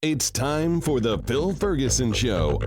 It's time for the Phil Ferguson Show.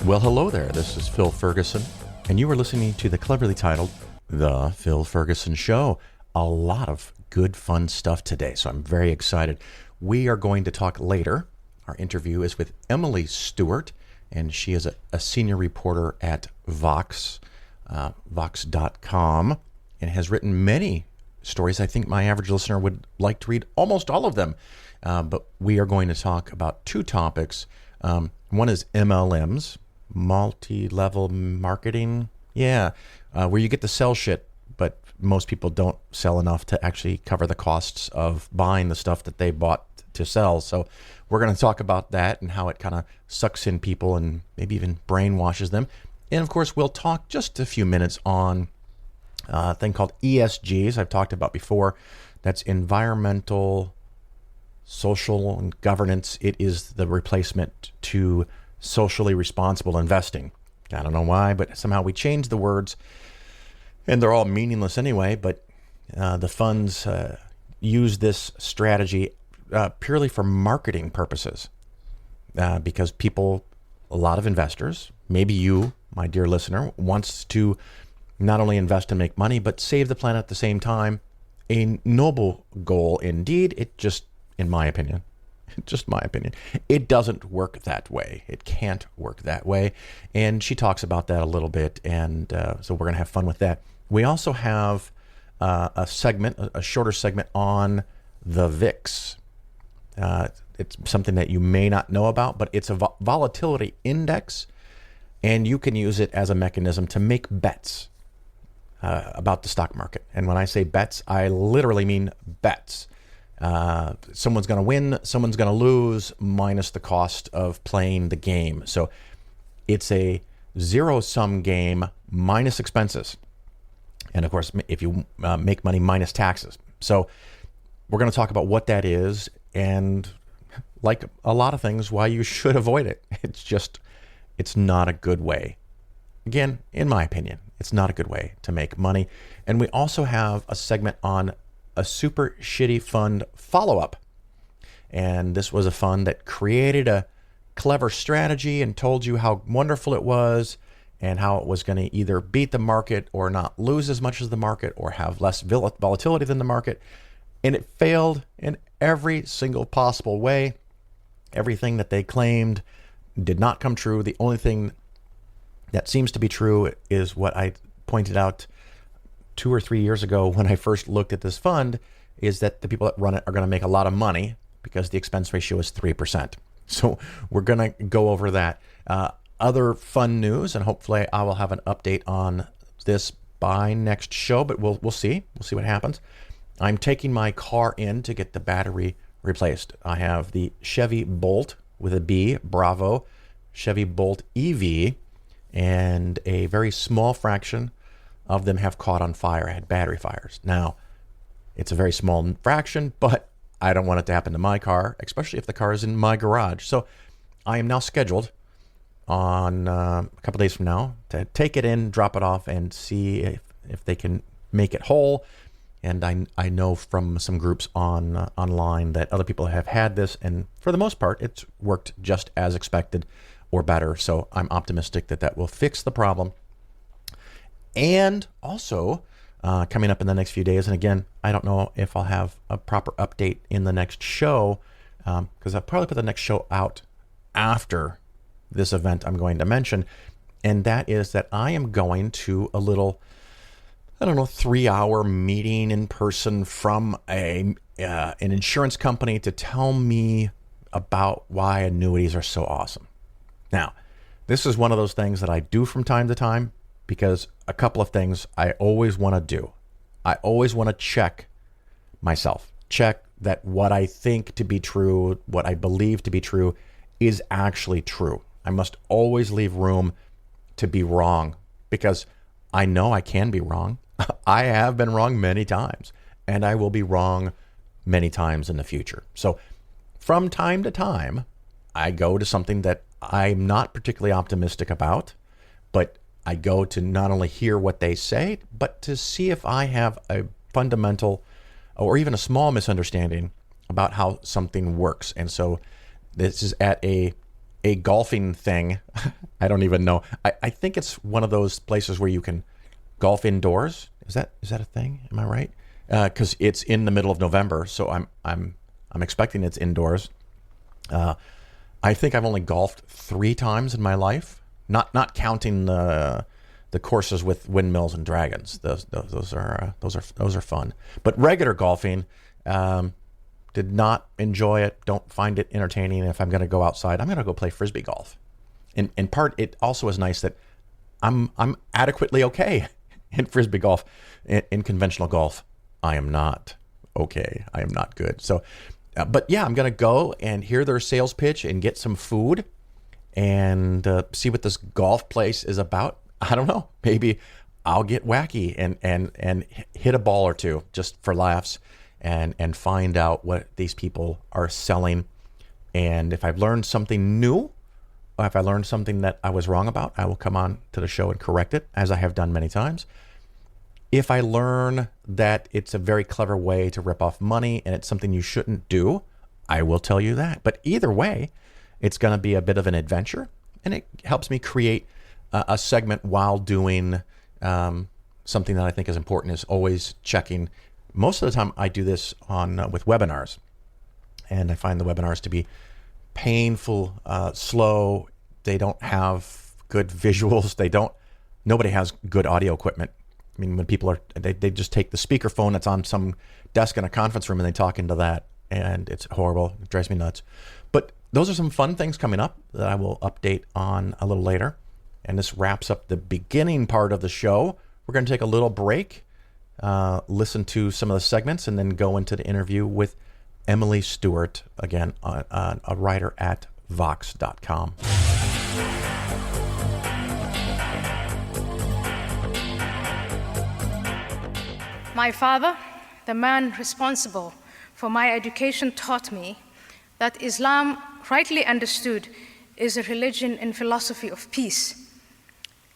Well, hello there. This is Phil Ferguson, and you are listening to the cleverly titled The Phil Ferguson Show. A lot of good, fun stuff today, so I'm very excited. We are going to talk later. Our interview is with Emily Stewart, and she is a senior reporter at Vox, Vox.com, and has written many stories. I think my average listener would like to read almost all of them, but we are going to talk about two topics. One is MLMs, multi-level marketing, where you get to sell shit, but most people don't sell enough to actually cover the costs of buying the stuff that they bought to sell. So we're going to talk about that and how it kind of sucks in people and maybe even brainwashes them. And of course, we'll talk just a few minutes on a thing called ESGs I've talked about before. That's environmental, social, and governance. It is the replacement to socially responsible investing. I don't know why, but somehow we changed the words, and they're all meaningless anyway. But the funds use this strategy purely for marketing purposes, because people, a lot of investors, maybe you, my dear listener, wants to not only invest and make money, but save the planet at the same time. A noble goal indeed. It just, in my opinion, it doesn't work that way. It can't work that way. And she talks about that a little bit. And so we're going to have fun with that. We also have a shorter segment on the VIX. It's something that you may not know about, but it's a volatility index. And you can use it as a mechanism to make bets about the stock market. And when I say bets, I literally mean bets. Someone's going to win, someone's going to lose, minus the cost of playing the game. So it's a zero-sum game minus expenses. And of course, if you make money, minus taxes. So we're going to talk about what that is and, like a lot of things, why you should avoid it. It's not a good way. Again, in my opinion, it's not a good way to make money. And we also have a segment on a super shitty fund follow-up. And this was a fund that created a clever strategy and told you how wonderful it was and how it was going to either beat the market or not lose as much as the market or have less volatility than the market. And it failed in every single possible way. Everything that they claimed did not come true. The only thing that seems to be true is what I pointed out 2 or 3 years ago when I first looked at this fund, is that the people that run it are going to make a lot of money because the expense ratio is 3%. So we're going to go over that. Other fun news, and hopefully I will have an update on this by next show, but we'll see. We'll see what happens. I'm taking my car in to get the battery replaced. I have the Chevy Bolt with a B, Bravo, Chevy Bolt EV, and a very small fraction of them have caught on fire, had battery fires. Now, it's a very small fraction, but I don't want it to happen to my car, especially if the car is in my garage. So I am now scheduled on a couple days from now to take it in, drop it off, and see if they can make it whole. And I know from some groups online that other people have had this, and for the most part, it's worked just as expected or better. So I'm optimistic that will fix the problem. And also, coming up in the next few days, and again, I don't know if I'll have a proper update in the next show, because I'll probably put the next show out after this event I'm going to mention, and that is that I am going to a little, 3-hour meeting in person from an insurance company to tell me about why annuities are so awesome. Now, this is one of those things that I do from time to time, because a couple of things I always want to do. I always want to check myself, check that what I think to be true, what I believe to be true, is actually true. I must always leave room to be wrong, because I know I can be wrong. I have been wrong many times, and I will be wrong many times in the future. So from time to time, I go to something that I'm not particularly optimistic about, but I go to not only hear what they say, but to see if I have a fundamental or even a small misunderstanding about how something works. And so this is at a golfing thing. I don't even know. I think it's one of those places where you can golf indoors. Is that a thing? Am I right? Because it's in the middle of November, so I'm expecting it's indoors. I think I've only golfed 3 times in my life, not counting the courses with windmills and dragons. Those are fun. But regular golfing, did not enjoy it. Don't find it entertaining. If I'm going to go outside, I'm going to go play frisbee golf. In part, it also is nice that I'm adequately okay in frisbee golf. In conventional golf, I am not okay. I am not good. So, but yeah, I'm going to go and hear their sales pitch and get some food and see what this golf place is about. I don't know. Maybe I'll get wacky and hit a ball or two just for laughs and find out what these people are selling. And if I've learned something new, or if I learned something that I was wrong about, I will come on to the show and correct it, as I have done many times. If I learn that it's a very clever way to rip off money and it's something you shouldn't do, I will tell you that. But either way, it's going to be a bit of an adventure, and it helps me create a segment while doing something that I think is important, is always checking. Most of the time I do this on with webinars, and I find the webinars to be painful, slow. They don't have good visuals. Nobody has good audio equipment. I mean, when people they just take the speakerphone that's on some desk in a conference room and they talk into that, and it's horrible. It drives me nuts. But those are some fun things coming up that I will update on a little later. And this wraps up the beginning part of the show. We're going to take a little break, listen to some of the segments, and then go into the interview with Emily Stewart, again, a writer at Vox.com. My father, the man responsible for my education, taught me that Islam, rightly understood, is a religion and philosophy of peace.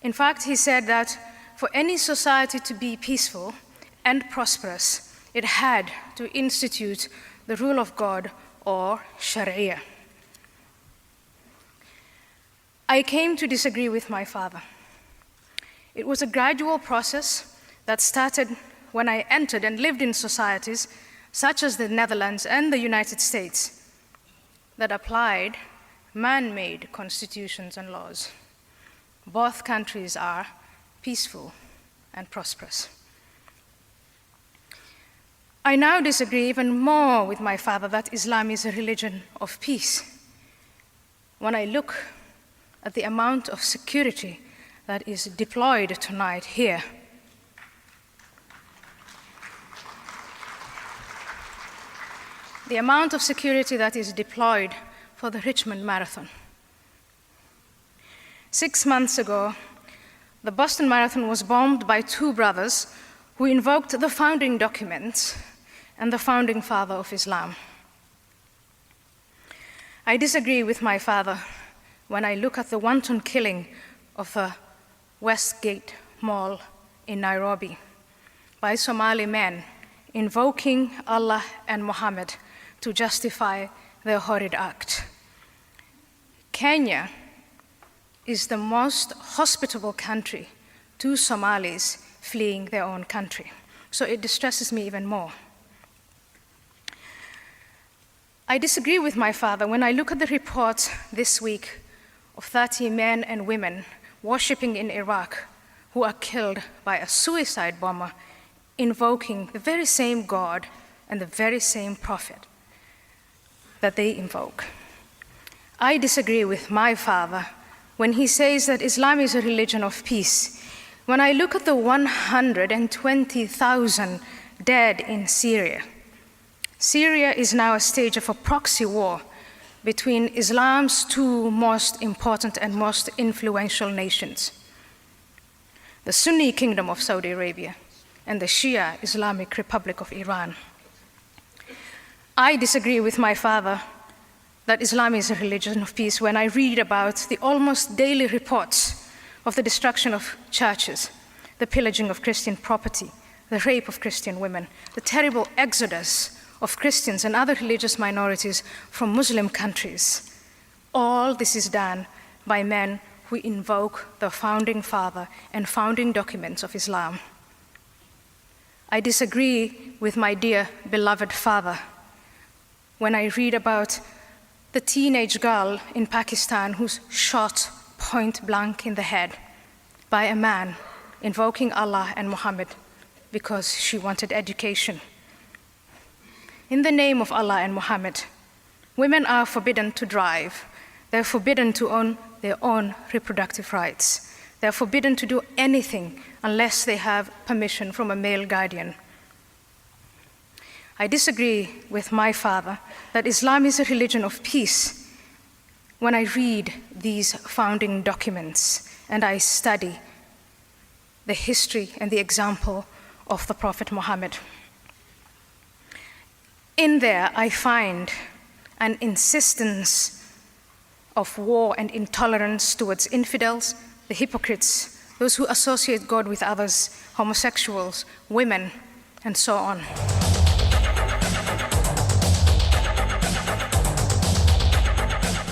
In fact, he said that for any society to be peaceful and prosperous, it had to institute the rule of God, or Sharia. I came to disagree with my father. It was a gradual process that started when I entered and lived in societies such as the Netherlands and the United States that applied man-made constitutions and laws. Both countries are peaceful and prosperous. I now disagree even more with my father that Islam is a religion of peace. When I look at the amount of security that is deployed tonight here, the amount of security that is deployed for the Richmond Marathon. 6 months ago, the Boston Marathon was bombed by 2 brothers who invoked the founding documents and the founding father of Islam. I disagree with my father when I look at the wanton killing of the Westgate Mall in Nairobi by Somali men invoking Allah and Muhammad to justify their horrid act. Kenya is the most hospitable country to Somalis fleeing their own country, so it distresses me even more. I disagree with my father when I look at the reports this week of 30 men and women worshipping in Iraq who are killed by a suicide bomber invoking the very same God and the very same prophet that they invoke. I disagree with my father when he says that Islam is a religion of peace, When I look at the 120,000 dead in Syria, Syria is now a stage of a proxy war between Islam's two most important and most influential nations, the Sunni Kingdom of Saudi Arabia and the Shia Islamic Republic of Iran. I disagree with my father that Islam is a religion of peace when I read about the almost daily reports of the destruction of churches, the pillaging of Christian property, the rape of Christian women, the terrible exodus of Christians and other religious minorities from Muslim countries. All this is done by men who invoke the founding father and founding documents of Islam. I disagree with my dear beloved father when I read about the teenage girl in Pakistan who's shot point blank in the head by a man invoking Allah and Muhammad because she wanted education. In the name of Allah and Muhammad, women are forbidden to drive. They're forbidden to own their own reproductive rights. They're forbidden to do anything unless they have permission from a male guardian. I disagree with my father that Islam is a religion of peace when I read these founding documents and I study the history and the example of the Prophet Muhammad. In there, I find an insistence of war and intolerance towards infidels, the hypocrites, those who associate God with others, homosexuals, women, and so on.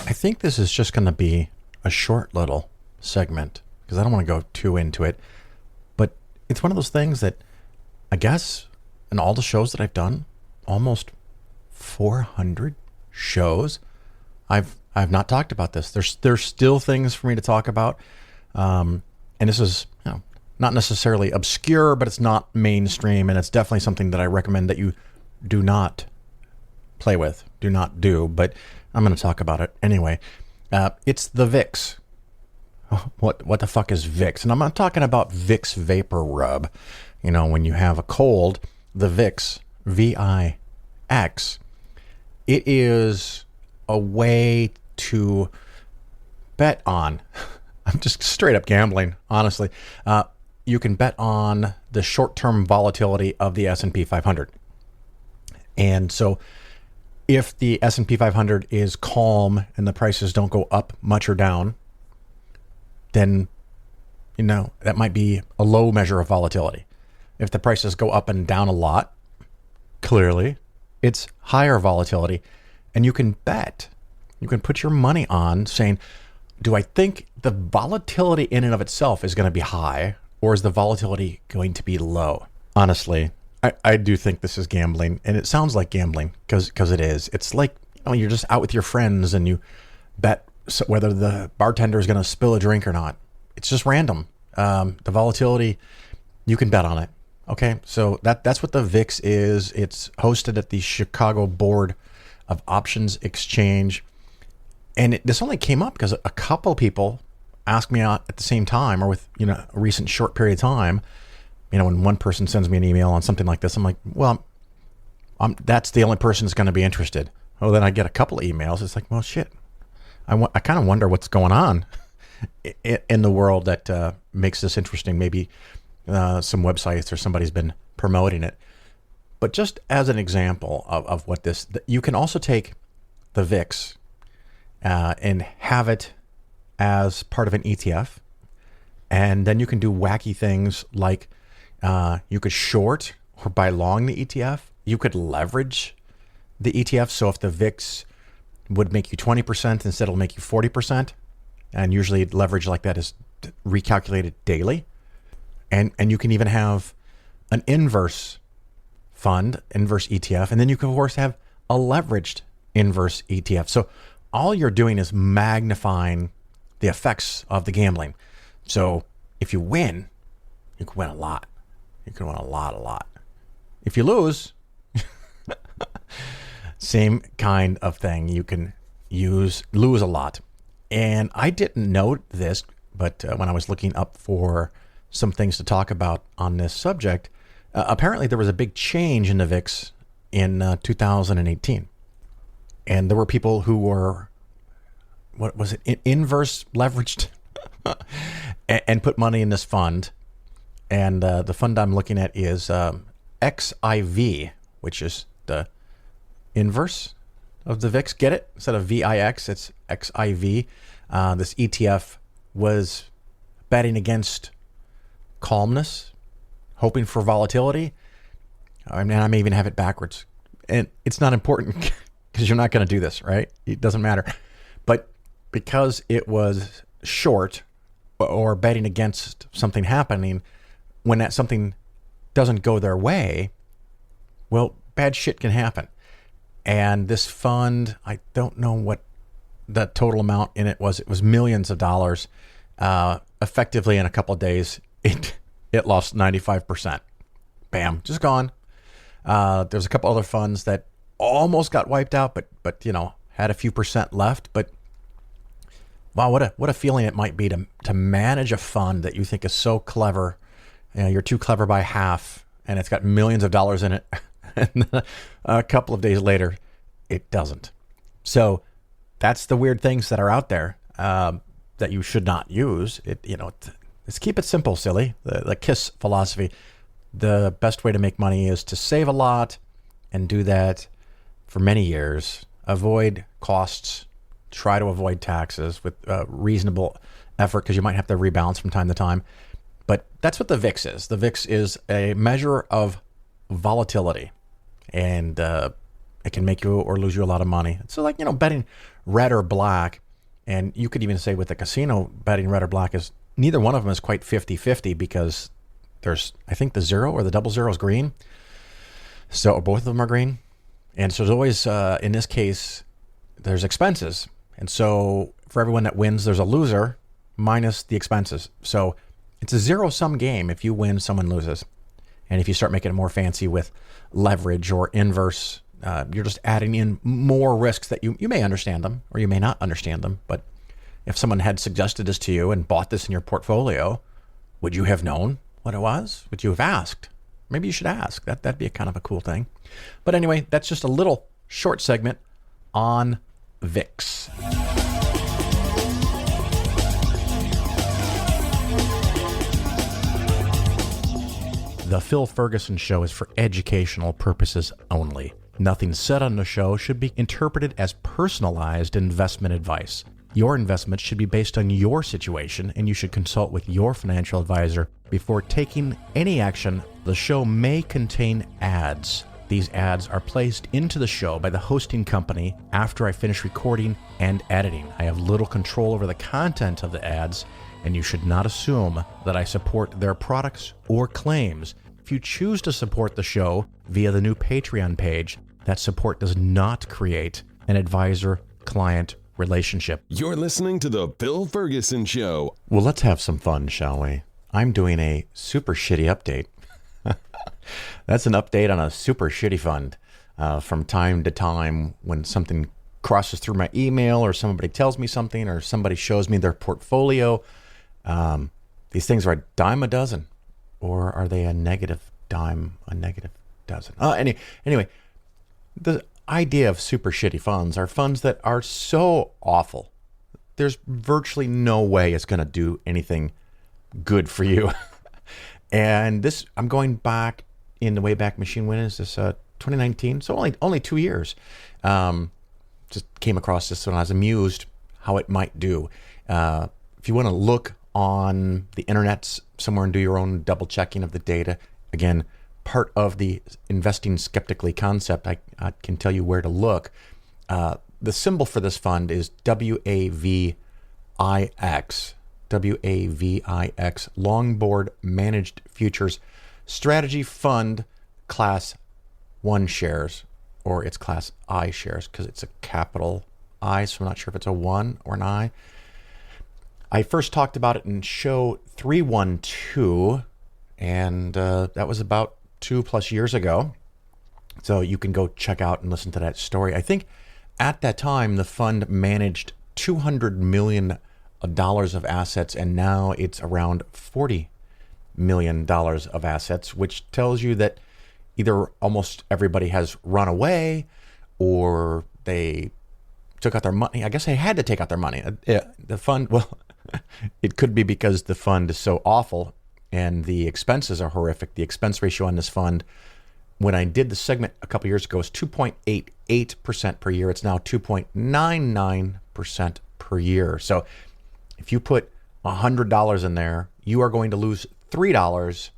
I think this is just going to be a short little segment because I don't want to go too into it. But it's one of those things that I guess in all the shows that I've done, almost 400 shows, I've not talked about this. There's still things for me to talk about. And this is, not necessarily obscure, but it's not mainstream. And it's definitely something that I recommend that you do not play with, do not do. But I'm going to talk about it anyway. It's the VIX. What the fuck is VIX? And I'm not talking about VIX vapor rub. When you have a cold, the VIX, VIX, it is a way to bet on. I'm just straight up gambling, honestly. You can bet on the short-term volatility of the S&P 500. And so if the S&P 500 is calm and the prices don't go up much or down, then, that might be a low measure of volatility. If the prices go up and down a lot, clearly it's higher volatility. And you can bet, you can put your money on saying, do I think the volatility in and of itself is going to be high, or is the volatility going to be low? Honestly, I do think this is gambling, and it sounds like gambling because it is. It's like you're just out with your friends and you bet whether the bartender is going to spill a drink or not. It's just random. The volatility, you can bet on it. Okay, so that's what the VIX is. It's hosted at the Chicago Board of Options Exchange. And this only came up because a couple people asked me out at the same time or with a recent short period of time. When one person sends me an email on something like this, I'm like, well, that's the only person that's going to be interested. Well, then I get a couple of emails. It's like, well, shit. I kind of wonder what's going on in the world that makes this interesting. Maybe some websites or somebody's been promoting it. But just as an example of what this, you can also take the VIX and have it as part of an ETF. And then you can do wacky things like you could short or buy long the ETF. You could leverage the ETF. So if the VIX would make you 20%, instead it'll make you 40%. And usually leverage like that is recalculated daily. And you can even have an inverse fund, inverse ETF. And then you can, of course, have a leveraged inverse ETF. So all you're doing is magnifying the effects of the gambling. So if you win, you can win a lot. You can win a lot. If you lose, same kind of thing. You can lose a lot. And I didn't note this, but when I was looking up for some things to talk about on this subject. Apparently, there was a big change in the VIX in 2018. And there were people who were, what was it, inverse leveraged and put money in this fund. And the fund I'm looking at is XIV, which is the inverse of the VIX. Get it? Instead of VIX, it's XIV. This ETF was betting against calmness, hoping for volatility. I mean, I may even have it backwards. And it's not important because you're not going to do this, right? It doesn't matter. But because it was short or betting against something happening, when that something doesn't go their way, well, bad shit can happen. And this fund, I don't know what the total amount in it was. It was millions of dollars. Effectively, in a couple of days, it lost 95%. Bam, just gone. There's a couple other funds that almost got wiped out, but had a few percent left. But wow, what a feeling it might be to manage a fund that you think is so clever. You're too clever by half, and it's got millions of dollars in it. And a couple of days later, it doesn't. So that's the weird things that are out there that you should not use. Let's keep it simple, silly. The KISS philosophy. The best way to make money is to save a lot and do that for many years. Avoid costs. Try to avoid taxes with reasonable effort, because you might have to rebalance from time to time. But that's what the VIX is. The VIX is a measure of volatility, and it can make you or lose you a lot of money. So like, betting red or black, and you could even say with the casino, betting red or black is, neither one of them is quite 50-50, because there's, I think the zero or the double zero is green. So both of them are green. And so there's always, in this case, there's expenses. And so for everyone that wins, there's a loser minus the expenses. So it's a zero-sum game. If you win, someone loses. And if you start making it more fancy with leverage or inverse, you're just adding in more risks that you may understand them or you may not understand them. But if someone had suggested this to you and bought this in your portfolio, would you have known what it was? Would you have asked? Maybe you should ask. That'd be a kind of a cool thing. But anyway, that's just a little short segment on VIX. The Phil Ferguson Show is for educational purposes only. Nothing said on the show should be interpreted as personalized investment advice. Your investments should be based on your situation, and you should consult with your financial advisor before taking any action. The show may contain ads. These ads are placed into the show by the hosting company after I finish recording and editing. I have little control over the content of the ads, and you should not assume that I support their products or claims. If you choose to support the show via the new Patreon page, that support does not create an advisor-client relationship. You're listening to The Bill Ferguson Show. Well, let's have some fun, shall we? I'm doing a super shitty update. That's an update on a super shitty fund. From time to time, when something crosses through my email or somebody tells me something or somebody shows me their portfolio, these things are a dime a dozen, or are they a negative dime, a negative dozen? Anyway, the idea of super shitty funds are funds that are so awful, there's virtually no way it's going to do anything good for you. And this, I'm going back in the Wayback Machine. When is this? 2019. So only 2 years. Just came across this when I was amused how it might do. If you want to look on the internet somewhere and do your own double checking of the data, again, part of the investing skeptically concept, I can tell you where to look. The symbol for this fund is WAVIX. WAVIX, Longboard Managed Futures Strategy Fund, Class 1 shares, or it's Class I shares because it's a capital I, so I'm not sure if it's a 1 or an I. I first talked about it in show 312, and that was about 2+ years ago. So you can go check out and listen to that story. I think at that time, the fund managed $200 million of assets, and now it's around $40 million of assets, which tells you that either almost everybody has run away or they took out their money. I guess they had to take out their money. The fund, well, it could be because the fund is so awful and the expenses are horrific. The expense ratio on this fund, when I did the segment a couple years ago, was 2.88% per year. It's now 2.99% per year. So if you put $100 in there, you are going to lose $3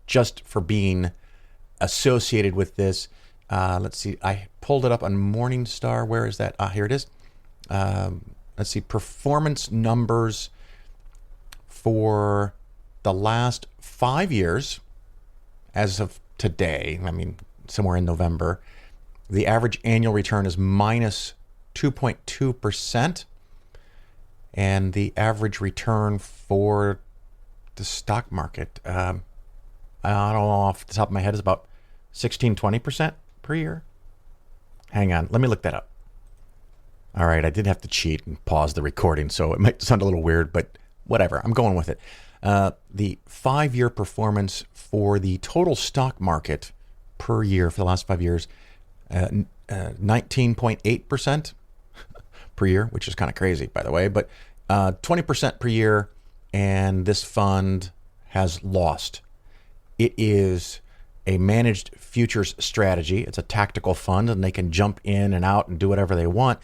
just for being associated with this. Let's see. I pulled it up on Morningstar. Where is that? Here it is. Let's see. Performance numbers for the last 5 years as of today. I mean, somewhere in November. The average annual return is minus 2.2%. And the average return for the stock market, I don't know off the top of my head, is about 16-20% per year. Hang on, let me look that up. All right, I did have to cheat and pause the recording, so it might sound a little weird, but whatever, I'm going with it. The 5-year performance for the total stock market per year for the last 5 years, 19.8% per year, which is kind of crazy, by the way, but 20% per year, and this fund has lost. It is a managed futures strategy. It's a tactical fund, and they can jump in and out and do whatever they want.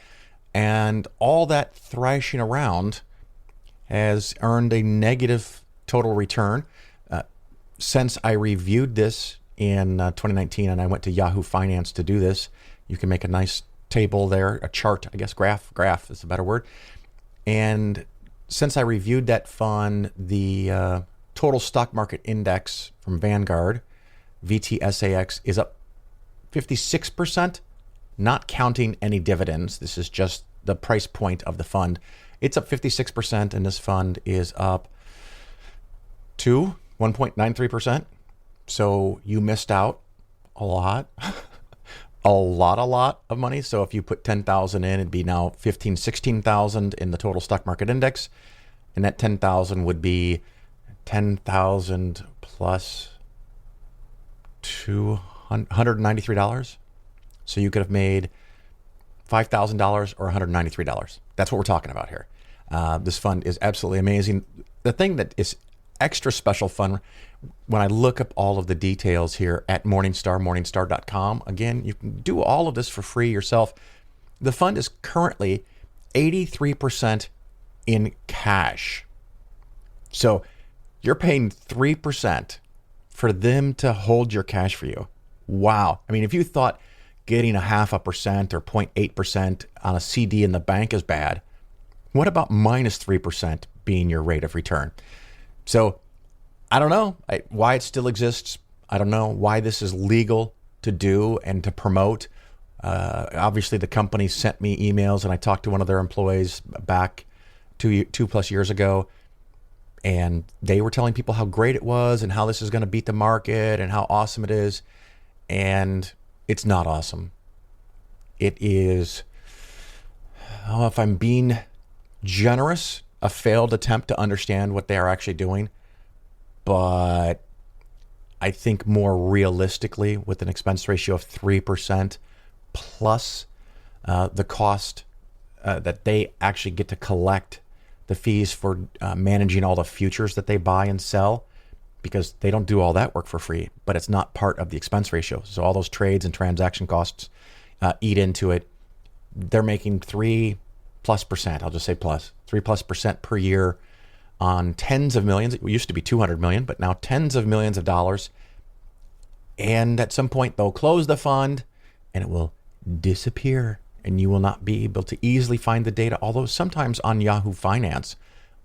And all that thrashing around has earned a negative total return. Since I reviewed this in 2019, and I went to Yahoo Finance to do this, you can make a nice table there, a chart, I guess, graph is a better word. And since I reviewed that fund, the total stock market index from Vanguard, VTSAX, is up 56%, not counting any dividends. This is just the price point of the fund. It's up 56%, and this fund is up to 1.93%. So you missed out a lot. A lot of money. So if you put 10,000 in, it'd be now 16,000 in the total stock market index. And that 10,000 would be 10,000 plus $193. So you could have made $5,000 or $193. That's what we're talking about here. This fund is absolutely amazing. The thing that is extra special fun, when I look up all of the details here at morningstar.com, again, you can do all of this for free yourself. The fund is currently 83% in cash. So you're paying 3% for them to hold your cash for you. Wow. I mean, if you thought getting 0.5% or 0.8% on a CD in the bank is bad, what about minus 3% being your rate of return? So I don't know why it still exists. I don't know why this is legal to do and to promote. Obviously, the company sent me emails, and I talked to one of their employees back two plus years ago, and they were telling people how great it was and how this is going to beat the market and how awesome it is. And it's not awesome. It is, if I'm being generous, a failed attempt to understand what they are actually doing. But I think more realistically, with an expense ratio of 3% plus the cost that they actually get to collect the fees for managing all the futures that they buy and sell, because they don't do all that work for free, but it's not part of the expense ratio. So all those trades and transaction costs eat into it. They're making 3+%. I'll just say plus 3+% per year on tens of millions. It used to be 200 million, but now tens of millions of dollars. And at some point they'll close the fund and it will disappear, and you will not be able to easily find the data. Although sometimes on Yahoo Finance,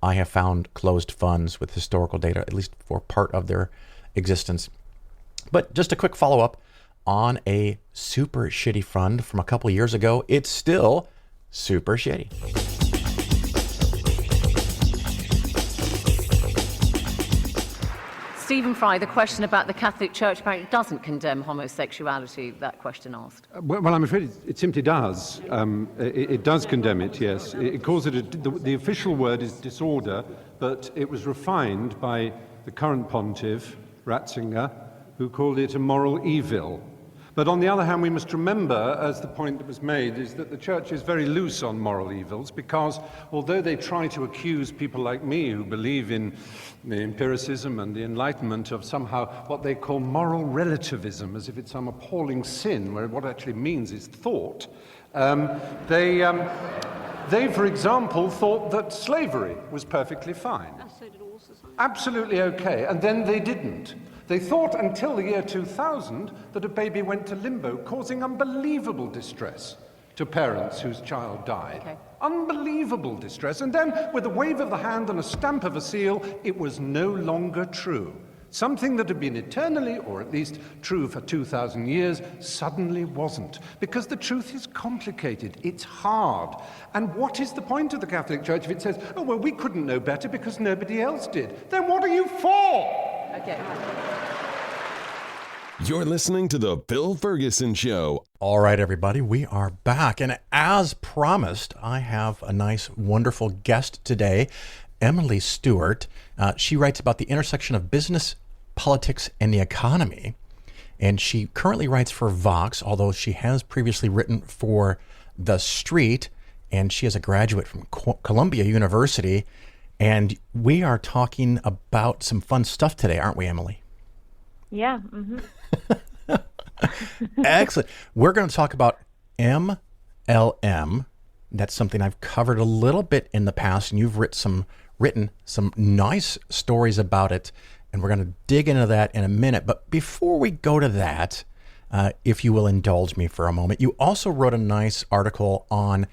I have found closed funds with historical data, at least for part of their existence. But just a quick follow-up on a super shitty fund from a couple years ago. It's still super shitty. Stephen Fry, the question about the Catholic Church apparently doesn't condemn homosexuality, that question asked. Well, I'm afraid it simply does. It does condemn it, yes. It calls it, the official word is disorder, but it was refined by the current pontiff, Ratzinger, who called it a moral evil. But on the other hand, we must remember, as the point that was made, is that the Church is very loose on moral evils, because although they try to accuse people like me who believe in the empiricism and the Enlightenment of somehow what they call moral relativism, as if it's some appalling sin, where what it actually means is thought, they, for example, thought that slavery was perfectly fine. Absolutely okay, and then they didn't. They thought until the year 2000 that a baby went to limbo, causing unbelievable distress to parents whose child died. Okay. Unbelievable distress. And then, with a wave of the hand and a stamp of a seal, it was no longer true. Something that had been eternally, or at least true for 2,000 years, suddenly wasn't. Because the truth is complicated. It's hard. And what is the point of the Catholic Church if it says, oh, well, we couldn't know better because nobody else did? Then what are you for? Okay. You're listening to The Bill Ferguson Show. All right, everybody, we are back. And as promised, I have a nice, wonderful guest today, Emily Stewart. She writes about the intersection of business, politics, and the economy. And she currently writes for Vox, although she has previously written for The Street. And she is a graduate from Columbia University. And we are talking about some fun stuff today, aren't we, Emily? Yeah. Mm-hmm. Excellent. We're going to talk about MLM. That's something I've covered a little bit in the past, and you've written some nice stories about it, and we're going to dig into that in a minute. But before we go to that, if you will indulge me for a moment, you also wrote a nice article on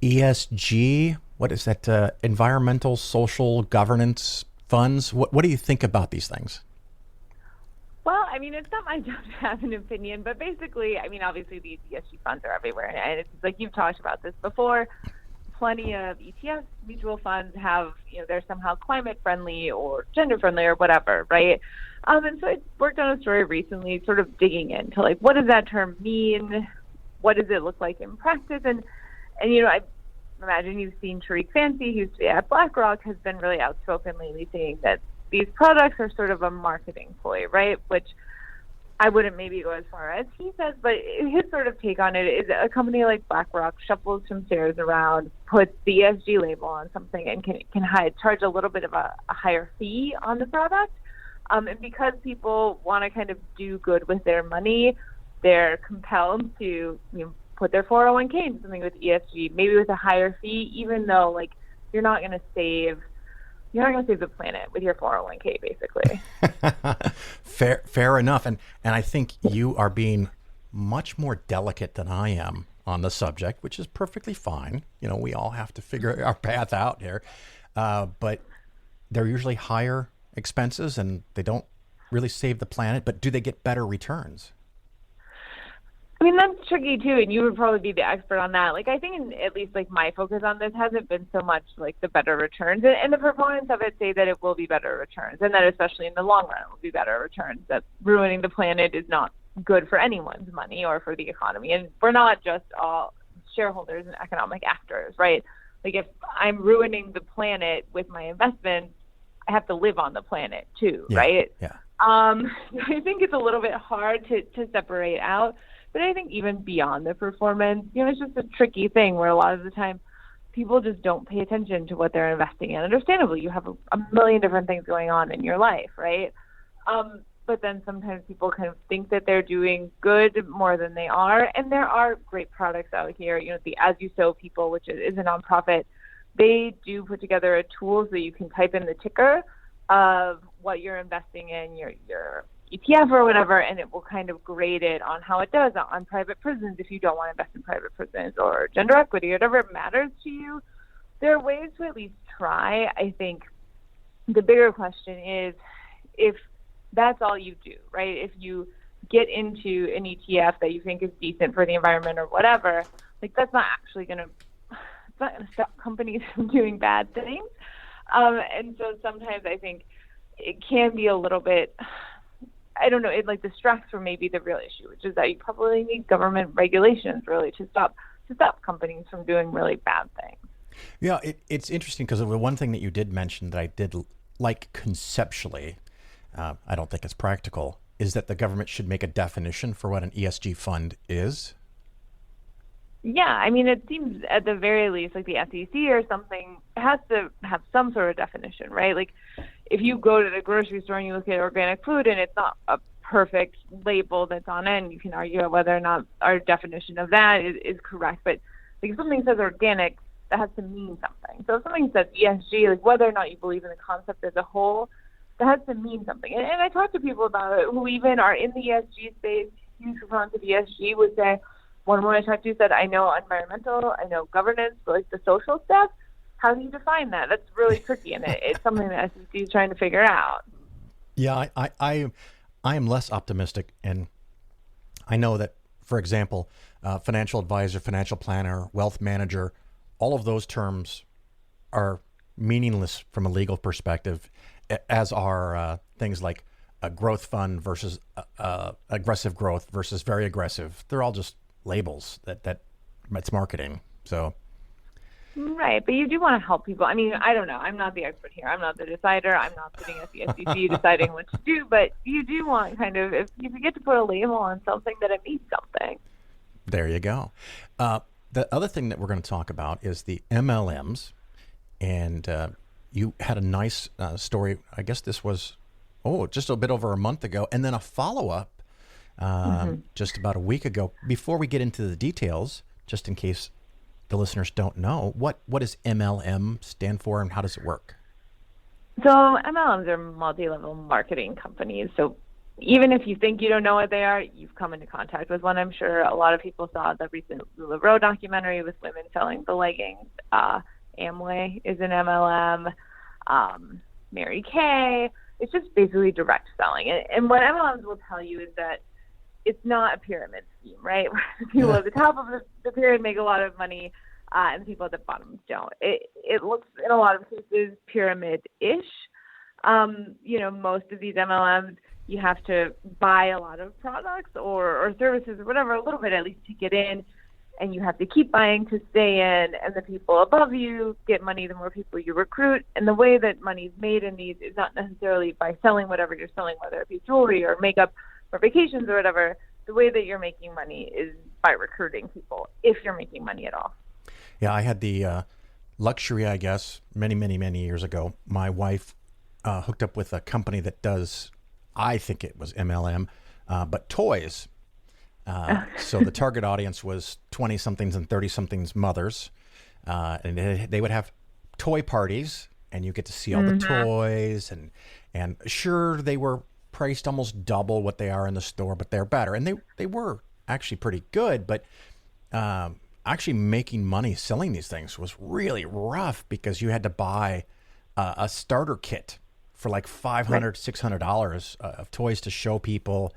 ESG. What is that? Environmental, social governance funds. What do you think about these things? Well, I mean, it's not my job to have an opinion, but basically, I mean, obviously these ESG funds are everywhere, and it's like you've talked about this before. Plenty of ETFs, mutual funds have, they're somehow climate friendly or gender friendly or whatever, right? And so I worked on a story recently, sort of digging into like, what does that term mean? What does it look like in practice? And I imagine you've seen Tariq Fancy, who's at BlackRock, has been really outspoken lately saying that these products are sort of a marketing ploy, right? Which I wouldn't maybe go as far as he says, but his sort of take on it is a company like BlackRock shuffles some shares around, puts the ESG label on something, and can charge a little bit of a higher fee on the product. And because people want to kind of do good with their money, they're compelled to put their 401k into something with ESG, maybe with a higher fee, even though like you're not going to save the planet with your 401k, basically. Fair enough. And I think you are being much more delicate than I am on the subject, which is perfectly fine. We all have to figure our path out here. But they're usually higher expenses and they don't really save the planet, but do they get better returns? I mean, that's tricky too, and you would probably be the expert on that. Like, I think at least like my focus on this hasn't been so much like the better returns, and the proponents of it say that it will be better returns, and that especially in the long run it will be better returns, that ruining the planet is not good for anyone's money or for the economy. And we're not just all shareholders and economic actors, right? Like, if I'm ruining the planet with my investments, I have to live on the planet too, right? Yeah. I think it's a little bit hard to separate out. But I think even beyond the performance, it's just a tricky thing where a lot of the time people just don't pay attention to what they're investing in. Understandably, you have a million different things going on in your life, right? But then sometimes people kind of think that they're doing good more than they are. And there are great products out here. The As You Sow people, which is a nonprofit, they do put together a tool so you can type in the ticker of what you're investing in, your ETF or whatever, and it will kind of grade it on how it does on private prisons if you don't want to invest in private prisons, or gender equity, whatever matters to you. There are ways to at least try. I think the bigger question is if that's all you do, right? If you get into an ETF that you think is decent for the environment or whatever, like that's not going to stop companies from doing bad things. And so sometimes I think it can be a little bit, I don't know, it like distracts from maybe the real issue, which is that you probably need government regulations really to stop companies from doing really bad things. Yeah, it's interesting because the one thing that you did mention that I did like conceptually, I don't think it's practical, is that the government should make a definition for what an ESG fund is? Yeah, I mean, it seems at the very least like the SEC or something has to have some sort of definition, right? Like if you go to the grocery store and you look at organic food and it's not a perfect label that's on it, and you can argue about whether or not our definition of that is correct. But like if something says organic, that has to mean something. So if something says ESG, like whether or not you believe in the concept as a whole, that has to mean something. And I talk to people about it who even are in the ESG space, huge proponents of ESG, would say, one woman I talked to said, I know environmental, I know governance, but like the social stuff, how do you define that? That's really tricky, and it's something that SEC is trying to figure out. Yeah, I am less optimistic, and I know that, for example, financial advisor, financial planner, wealth manager, all of those terms are meaningless from a legal perspective, as are things like a growth fund versus aggressive growth versus very aggressive. They're all just labels that it's marketing. So right, but you do want to help people. I mean, I don't know, I'm not the expert here, I'm not the decider, I'm not sitting at the SEC deciding what to do, but you do want kind of, if you get to put a label on something, that it means something. There you go. The other thing that we're going to talk about is the MLMs, and you had a nice story. I guess this was just a bit over a month ago, and then a follow-up just about a week ago. Before we get into the details, just in case the listeners don't know, what does MLM stand for, and how does it work? So MLMs are multi-level marketing companies. So even if you think you don't know what they are, you've come into contact with one. I'm sure a lot of people saw the recent Lula Rowe documentary with women selling the leggings. Amway is an MLM. Mary Kay. It's just basically direct selling. And what MLMs will tell you is that it's not a pyramid scheme, right? People at the top of the pyramid make a lot of money, and the people at the bottom don't. It looks, in a lot of cases, pyramid-ish. Most of these MLMs, you have to buy a lot of products or services or whatever, a little bit at least, to get in, and you have to keep buying to stay in, and the people above you get money the more people you recruit. And the way that money's made in these is not necessarily by selling whatever you're selling, whether it be jewelry or makeup or vacations or whatever. The way that you're making money is by recruiting people, if you're making money at all. Yeah, I had the luxury, I guess, many, many, many years ago. My wife hooked up with a company that does, I think it was MLM, but toys. So the target audience was 20-somethings and 30-somethings mothers. And they would have toy parties, and you get to see all the toys. And sure, they were priced almost double what they are in the store, but they're better. And they were actually pretty good, but actually making money selling these things was really rough, because you had to buy a starter kit for like $500, $600 of toys to show people.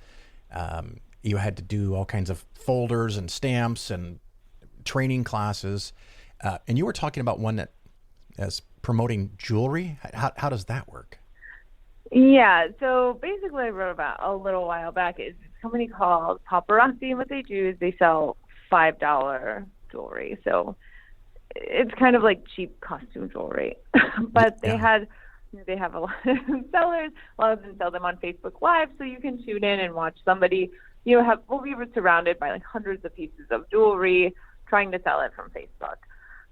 You had to do all kinds of folders and stamps and training classes. And you were talking about one that is promoting jewelry. How does that work? Yeah, so basically I wrote about a little while back. It's a company called Paparazzi, and what they do is they sell $5 jewelry. So it's kind of like cheap costume jewelry. But they have a lot of sellers. A lot of them sell them on Facebook Live, so you can tune in and watch somebody. We were surrounded by like hundreds of pieces of jewelry trying to sell it from Facebook.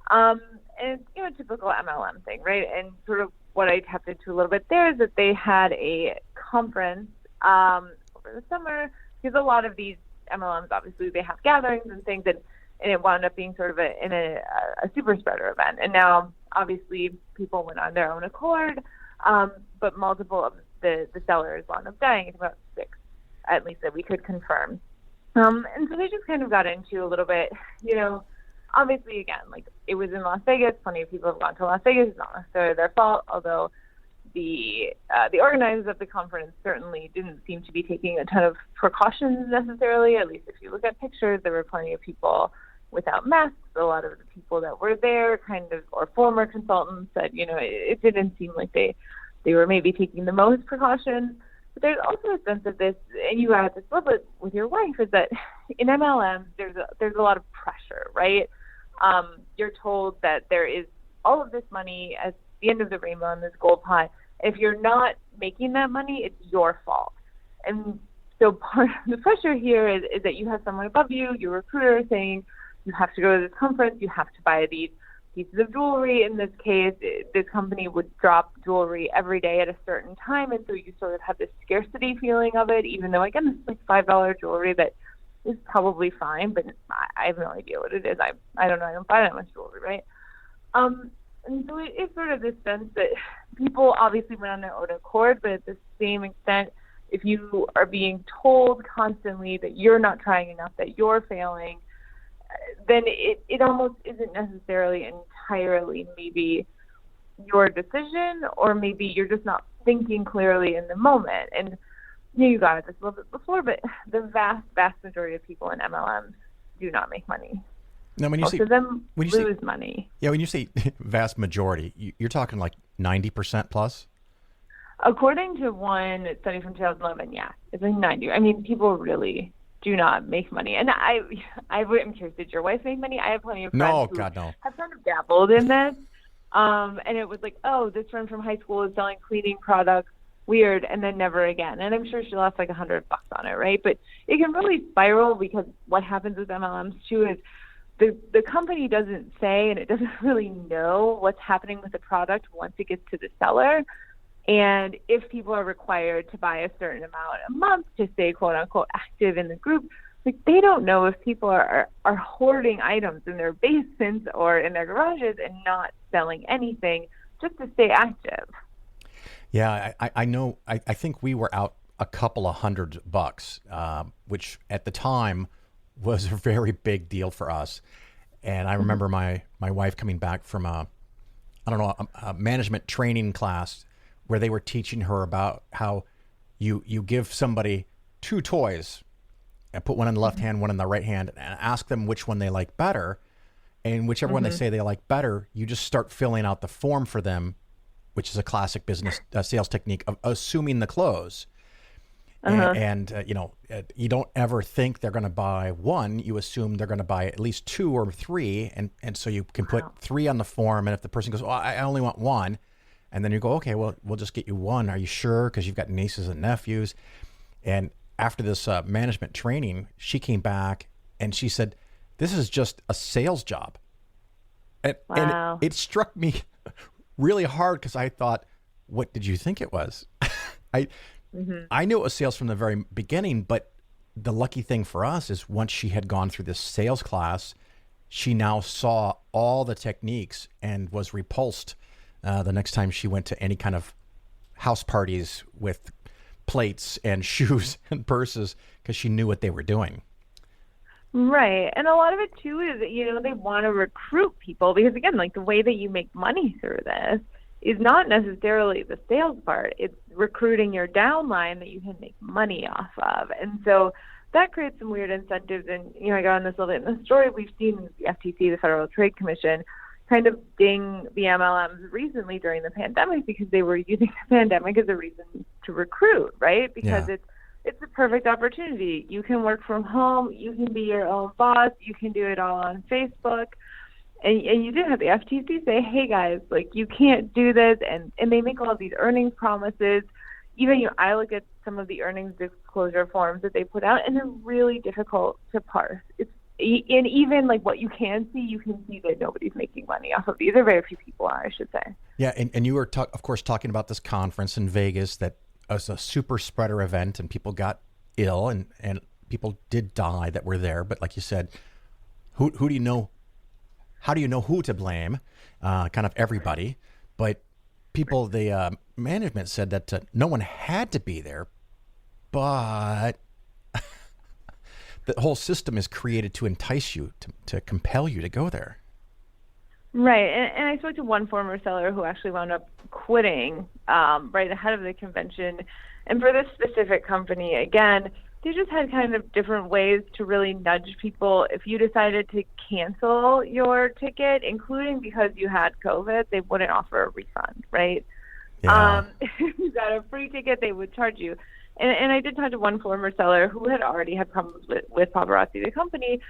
And it's, a typical MLM thing, right? And sort of what I tapped into a little bit there is that they had a conference over the summer, because a lot of these MLMs, obviously, they have gatherings and things, and it wound up being sort of a super spreader event. And now, obviously, people went on their own accord, but multiple of the sellers wound up dying. It's about 6, at least, that we could confirm. And so they just kind of got into a little bit, obviously, again, like, it was in Las Vegas. Plenty of people have gone to Las Vegas. It's not necessarily their fault, although the organizers of the conference certainly didn't seem to be taking a ton of precautions necessarily. At least if you look at pictures, there were plenty of people without masks. A lot of the people that were there or former consultants said, it didn't seem like they were maybe taking the most precautions. But there's also a sense of this, and you had this a little bit with your wife, is that in MLM, there's a lot of pressure, right? You're told that there is all of this money at the end of the rainbow in this gold pot, If you're not making that money, it's your fault. And so part of the pressure here is that you have someone above you, your recruiter, saying you have to go to this conference, you have to buy these pieces of jewelry. In this case, this company would drop jewelry every day at a certain time, and so you sort of have this scarcity feeling of it, even though, again, it's like $5 jewelry that is probably fine, but I have no idea what it is. I don't know. I don't buy that much jewelry, right? And so it's sort of this sense that people obviously went on their own accord, but at the same extent, if you are being told constantly that you're not trying enough, that you're failing, then it almost isn't necessarily entirely maybe your decision, or maybe you're just not thinking clearly in the moment. And you got at this a little bit before, but the vast majority of people in MLMs do not make money. Now, when you Most of them lose money. Yeah, when you say vast majority, you're talking like 90% plus? According to one study from 2011, yeah, it's like 90. I mean, people really do not make money. And I'm curious, did your wife make money? I have plenty of friends who have kind of dabbled in this. And it was like, oh, this friend from high school is selling cleaning products, weird, and then never again. And I'm sure she lost like $100 on it, right? But it can really spiral, because what happens with MLMs too is the company doesn't say, and it doesn't really know what's happening with the product once it gets to the seller. And if people are required to buy a certain amount a month to stay quote unquote active in the group, like they don't know if people are hoarding items in their basements or in their garages and not selling anything just to stay active. Yeah, I know. I think we were out a couple of $100, which at the time was a very big deal for us. And I remember my wife coming back from a management training class where they were teaching her about how you give somebody two toys and put one in the left hand, one in the right hand, and ask them which one they like better. And whichever one they say they like better, you just start filling out the form for them, which is a classic business sales technique of assuming the close. You don't ever think they're going to buy one. You assume they're going to buy at least two or three. And so you can put three on the form. And if the person goes, oh, I only want one. And then you go, okay, well, we'll just get you one. Are you sure? Because you've got nieces and nephews. And after this management training, she came back and she said, this is just a sales job. And it struck me really hard, because I thought, what did you think it was? I knew it was sales from the very beginning, but the lucky thing for us is once she had gone through this sales class, she now saw all the techniques and was repulsed the next time she went to any kind of house parties with plates and shoes and purses, because she knew what they were doing. Right. And a lot of it too is that, they want to recruit people, because again, like the way that you make money through this is not necessarily the sales part. It's recruiting your downline that you can make money off of. And so that creates some weird incentives. And, I got on this a little bit in the story. We've seen the FTC, the Federal Trade Commission, kind of ding the MLMs recently during the pandemic, because they were using the pandemic as a reason to recruit, right? Because it's a perfect opportunity. You can work from home. You can be your own boss. You can do it all on Facebook. And you did have the FTC say, hey, guys, like, you can't do this. And they make all of these earnings promises. Even, I look at some of the earnings disclosure forms that they put out, and they're really difficult to parse. And even, like, what you can see that nobody's making money off of these. Or very few people are, I should say. Yeah, and you were, of course, talking about this conference in Vegas that was a super spreader event, and people got ill, and people did die that were there. But like you said, who do you know? How do you know who to blame? Kind of everybody. But people, the management said that no one had to be there, but the whole system is created to entice you, to compel you to go there. Right. And I spoke to one former seller who actually wound up quitting right ahead of the convention. And for this specific company, again, they just had kind of different ways to really nudge people. If you decided to cancel your ticket, including because you had COVID, they wouldn't offer a refund, right? Yeah. If you got a free ticket, they would charge you. And I did talk to one former seller who had already had problems with Paparazzi, the company.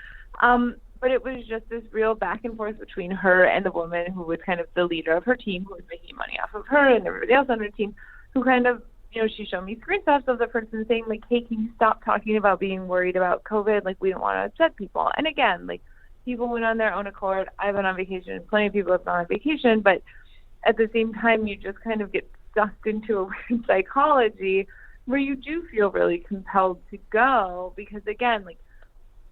But it was just this real back and forth between her and the woman who was kind of the leader of her team, who was making money off of her and everybody else on her team, who kind of, she showed me screenshots of the person saying, like, hey, can you stop talking about being worried about COVID? Like, we don't want to upset people. And again, like, people went on their own accord. I've been on vacation. Plenty of people have gone on vacation. But at the same time, you just kind of get sucked into a weird psychology where you do feel really compelled to go because, again, like,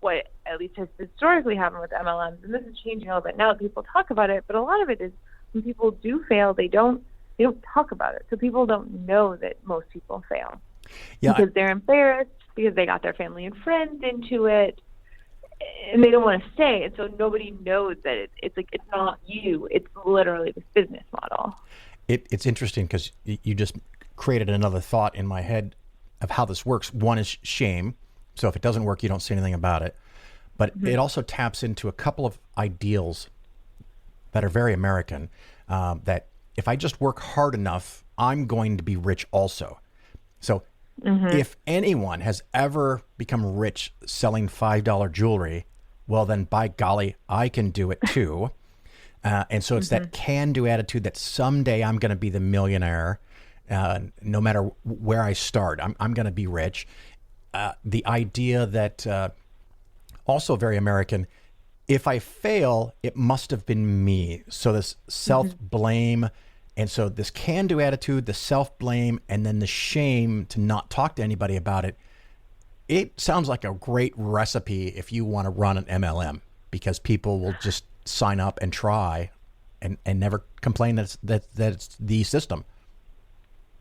what at least has historically happened with MLMs, and this is changing a little bit now that people talk about it, but a lot of it is when people do fail, they don't talk about it. So people don't know that most people fail because they're embarrassed, because they got their family and friends into it, and they don't want to stay. And so nobody knows that it's like, it's not you. It's literally this business model. It's interesting because you just created another thought in my head of how this works. One is shame. So if it doesn't work, you don't say anything about it. But it also taps into a couple of ideals that are very American, that if I just work hard enough, I'm going to be rich also. So if anyone has ever become rich selling $5 jewelry, well, then by golly, I can do it too. And so it's that can-do attitude that someday I'm going to be the millionaire, no matter where I start. I'm going to be rich. The idea that also very American, if I fail, it must have been me. So this self-blame, and so this can-do attitude, the self-blame, and then the shame to not talk to anybody about it. It sounds like a great recipe if you want to run an MLM, because people will just sign up and try and never complain that it's the system.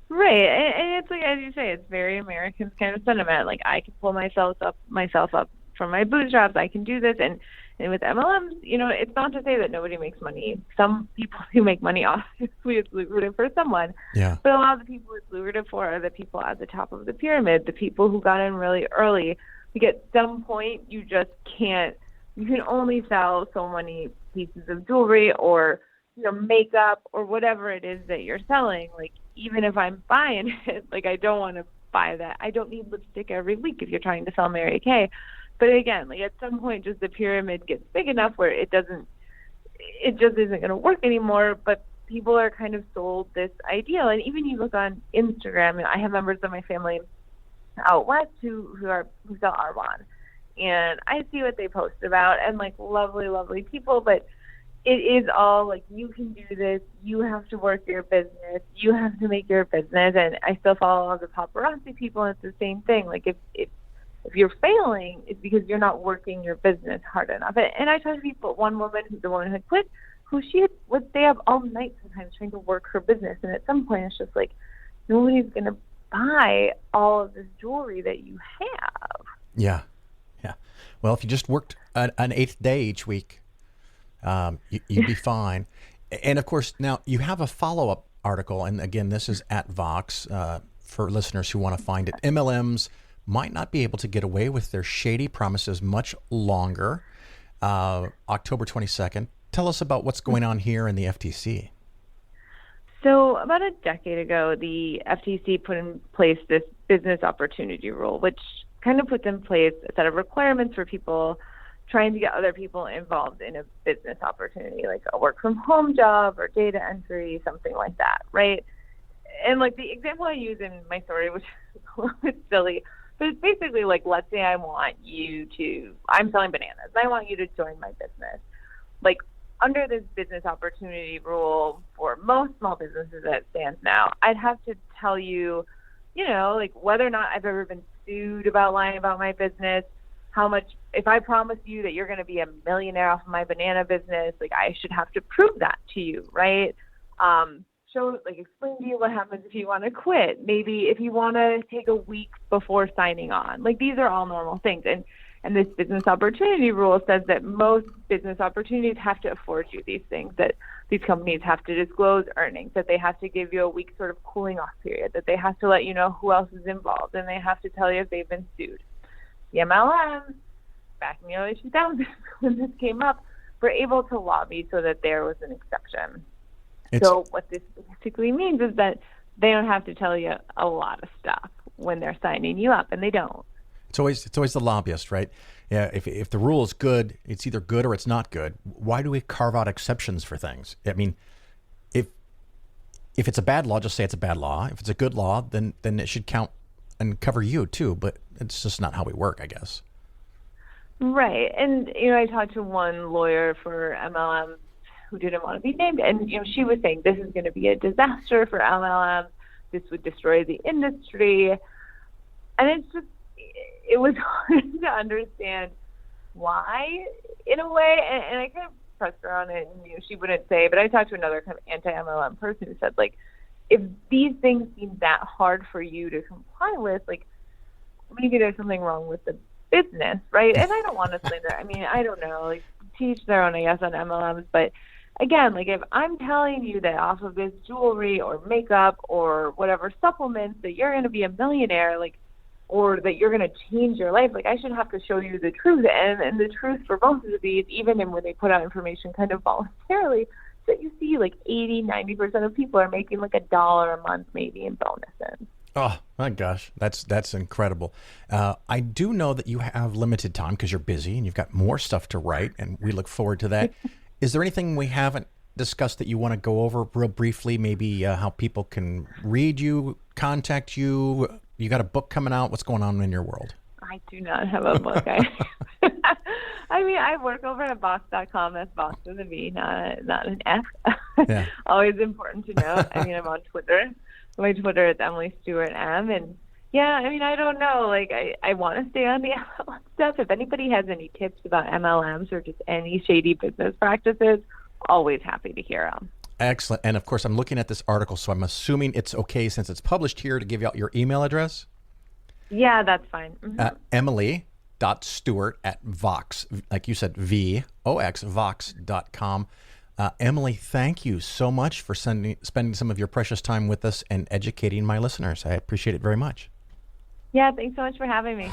Right, and it's like, as you say, it's very American kind of sentiment. Like, I can pull myself up from my bootstraps. I can do this, and with MLMs, it's not to say that nobody makes money. Some people who make money, obviously, it's lucrative for someone. Yeah. But a lot of the people it's lucrative for are the people at the top of the pyramid, the people who got in really early. Like, at some point, you just can't. You can only sell so many pieces of jewelry or makeup or whatever it is that you're selling. Like, even if I'm buying it, like, I don't want to buy that. I don't need lipstick every week if you're trying to sell Mary Kay. But again, like, at some point, just the pyramid gets big enough where it just isn't going to work anymore. But people are kind of sold this ideal. And even you look on Instagram, and I have members of my family out west who sell Arwan, and I see what they post about, and like, lovely, lovely people, but it is all like, you can do this, you have to work your business, you have to make your business. And I still follow all the paparazzi people, and it's the same thing. Like, if you're failing, it's because you're not working your business hard enough. And I talk to people, one woman, the woman who had quit, who would stay up all night sometimes trying to work her business. And at some point, it's just like, nobody's going to buy all of this jewelry that you have. Yeah. Well, if you just worked an eighth day each week, you'd be fine. And of course, now you have a follow-up article, and again, this is at Vox for listeners who want to find it. MLMs might not be able to get away with their shady promises much longer. October 22nd. Tell us about what's going on here in the FTC. So about a decade ago, the FTC put in place this business opportunity rule, which kind of puts in place a set of requirements for people trying to get other people involved in a business opportunity, like a work from home job or data entry, something like that, right? And like, the example I use in my story, which is a little bit silly, but it's basically like, let's say I'm selling bananas, and I want you to join my business. Like, under this business opportunity rule for most small businesses that stands now, I'd have to tell you, like, whether or not I've ever been sued about lying about my business, how much, if I promise you that you're going to be a millionaire off of my banana business, like, I should have to prove that to you, right? Explain to you what happens if you want to quit. Maybe if you want to take a week before signing on. Like, these are all normal things. And this business opportunity rule says that most business opportunities have to afford you these things, that these companies have to disclose earnings, that they have to give you a week sort of cooling off period, that they have to let you know who else is involved, and they have to tell you if they've been sued. The MLM, back in the early 2000s when this came up, were able to lobby so that there was an exception. So what this basically means is that they don't have to tell you a lot of stuff when they're signing you up, and they don't. It's always the lobbyist, right? Yeah, if the rule is good, it's either good or it's not good. Why do we carve out exceptions for things? I mean, if it's a bad law, just say it's a bad law. If it's a good law, then it should count and cover you too. But it's just not how we work, I guess. Right. And, I talked to one lawyer for MLM who didn't want to be named. And, she was saying this is going to be a disaster for MLM. This would destroy the industry. And it was hard to understand why in a way. And I kind of pressed her on it, and she wouldn't say. But I talked to another kind of anti-MLM person who said, like, if these things seem that hard for you to comply with, like, maybe there's something wrong with the business, right? And I don't want to slander. I mean, I don't know. Like, teach their own, I guess, on MLMs. But again, like, if I'm telling you that off of this jewelry or makeup or whatever supplements that you're going to be a millionaire, like, or that you're going to change your life, like, I should have to show you the truth. And the truth for both of these, even when they put out information kind of voluntarily, that you see like 80-90% of people are making like $1 a month maybe in bonuses. Oh my gosh, that's incredible. I do know that you have limited time because you're busy and you've got more stuff to write, and we look forward to that. Is there anything we haven't discussed that you want to go over real briefly? Maybe how people can read you, contact you. You got a book coming out. What's going on in your world? I do not have a book. I mean, I work over at Vox.com. That's Vox with a V, not an F. Yeah. Always important to note. I mean, I'm on Twitter. My Twitter is Emily Stewart M. And yeah, I mean, I don't know. Like, I want to stay on the MLM stuff. If anybody has any tips about MLMs or just any shady business practices, always happy to hear them. Excellent. And of course, I'm looking at this article, so I'm assuming it's okay since it's published here to give out your email address. Yeah, that's fine. Mm-hmm. Emily.Stewart at Vox, like you said, VOX, Vox.com. Emily, thank you so much for spending some of your precious time with us and educating my listeners. I appreciate it very much. Yeah, thanks so much for having me.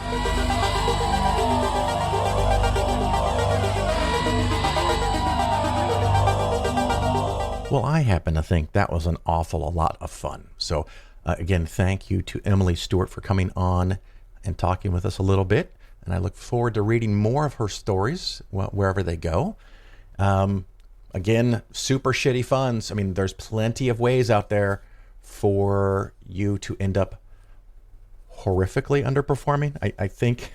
Well, I happen to think that was an awful lot of fun. So again, thank you to Emily Stewart for coming on and talking with us a little bit. And I look forward to reading more of her stories wherever they go. Again, super shitty funds. I mean, there's plenty of ways out there for you to end up horrifically underperforming. I think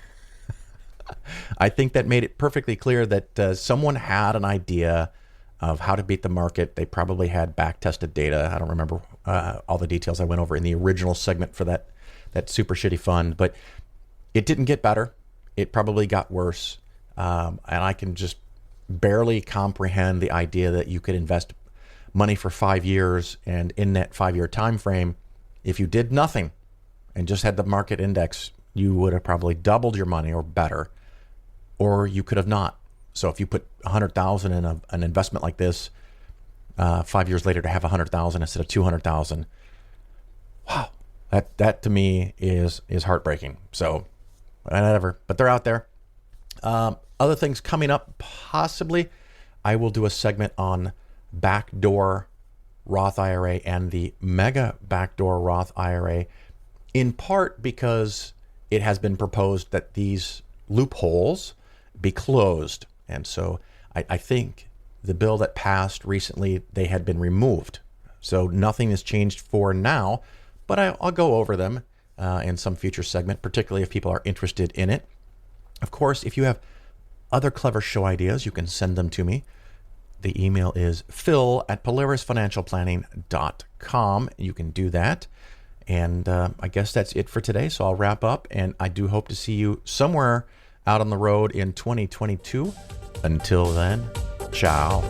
I think that made it perfectly clear that someone had an idea of how to beat the market. They probably had back-tested data. I don't remember all the details I went over in the original segment for that super shitty fund, but it didn't get better. It probably got worse. And I can just barely comprehend the idea that you could invest money for 5 years, and in that 5-year time frame, if you did nothing and just had the market index, you would have probably doubled your money or better, or you could have not. So if you put $100,000 in an investment like this, 5 years later to have $100,000 instead of $200,000, wow, that to me is heartbreaking. So whatever, but they're out there. Other things coming up, possibly, I will do a segment on backdoor Roth IRA and the mega backdoor Roth IRA, in part because it has been proposed that these loopholes be closed. And so I think the bill that passed recently, they had been removed. So nothing has changed for now, but I'll go over them in some future segment, particularly if people are interested in it. Of course, if you have other clever show ideas, you can send them to me. The email is phil@polarisfinancialplanning.com. You can do that. And I guess that's it for today. So I'll wrap up, and I do hope to see you somewhere out on the road in 2022. Until then, ciao.